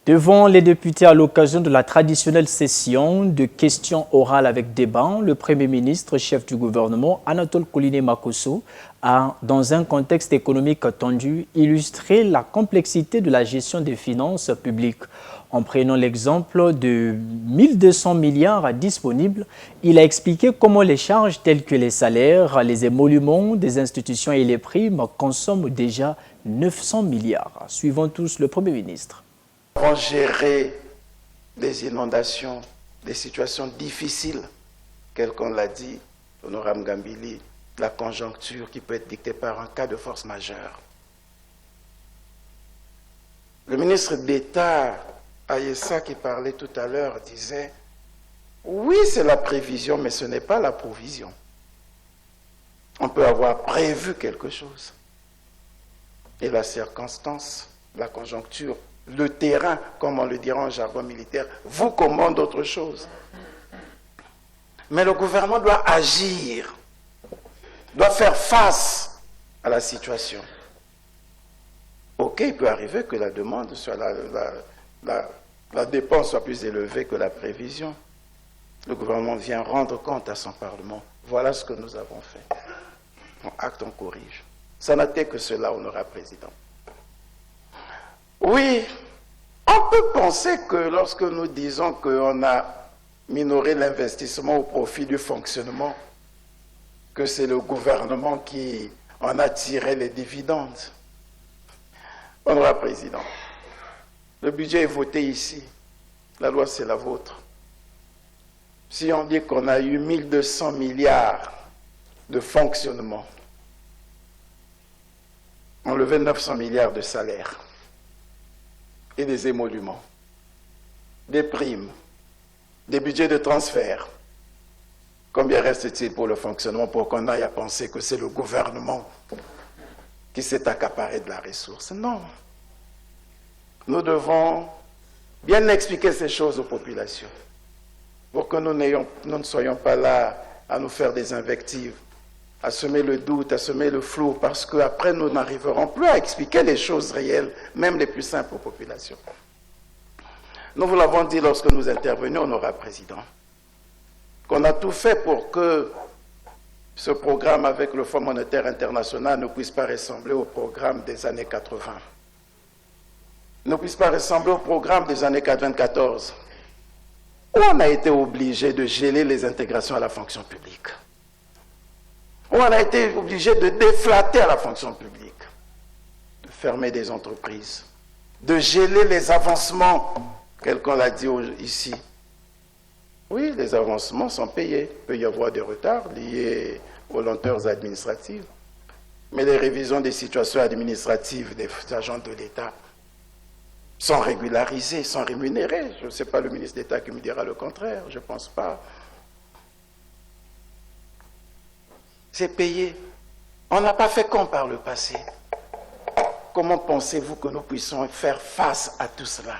Devant les députés à l'occasion de la traditionnelle session de questions orales avec débat, le Premier ministre, chef du gouvernement, Anatole Kouliné-Makosso, a, dans un contexte économique tendu, illustré la complexité de la gestion des finances publiques. En prenant l'exemple de 1200 milliards disponibles, il a expliqué comment les charges telles que les salaires, les émoluments des institutions et les primes consomment déjà 900 milliards. Suivons tous le Premier ministre. Pour gérer des inondations, des situations difficiles, tel qu'on l'a dit, l'honorable Gambili, la conjoncture qui peut être dictée par un cas de force majeure. Le ministre d'État, Ayessa, qui parlait tout à l'heure, disait « Oui, c'est la prévision, mais ce n'est pas la provision. On peut avoir prévu quelque chose. Et la circonstance, la conjoncture, le terrain, comme on le dirait en jargon militaire, vous commande autre chose. Mais le gouvernement doit agir, doit faire face à la situation. Ok, il peut arriver que la demande soit la dépense soit plus élevée que la prévision. Le gouvernement vient rendre compte à son Parlement. Voilà ce que nous avons fait. On acte, on corrige. Ça n'a été que cela, honorable président. Oui, on peut penser que lorsque nous disons qu'on a minoré l'investissement au profit du fonctionnement, que c'est le gouvernement qui en a tiré les dividendes. Honorable président, le budget est voté ici. La loi, c'est la vôtre. Si on dit qu'on a eu 1200 milliards de fonctionnement, enlever 900 milliards de salaires et des émoluments, des primes, des budgets de transfert, combien reste-t-il pour le fonctionnement pour qu'on aille à penser que c'est le gouvernement qui s'est accaparé de la ressource? Non. Nous devons bien expliquer ces choses aux populations pour que nous ne soyons pas là à nous faire des invectives, à semer le doute, à semer le flou, parce qu'après nous n'arriverons plus à expliquer les choses réelles, même les plus simples aux populations. Nous vous l'avons dit lorsque nous intervenions, honorable président, qu'on a tout fait pour que ce programme avec le Fonds monétaire international ne puisse pas ressembler au programme des années 80. Ne puisse pas ressembler au programme des années 94, où on a été obligé de geler les intégrations à la fonction publique, où on a été obligé de déflater à la fonction publique, de fermer des entreprises, de geler les avancements, tel qu'on l'a dit ici. Oui, les avancements sont payés. Il peut y avoir des retards liés aux lenteurs administratives, mais les révisions des situations administratives des agents de l'État sont régularisées, sont rémunérées. Je ne sais pas le ministre d'État qui me dira le contraire, je ne pense pas. C'est payé. On n'a pas fait comme par le passé. Comment pensez-vous que nous puissions faire face à tout cela?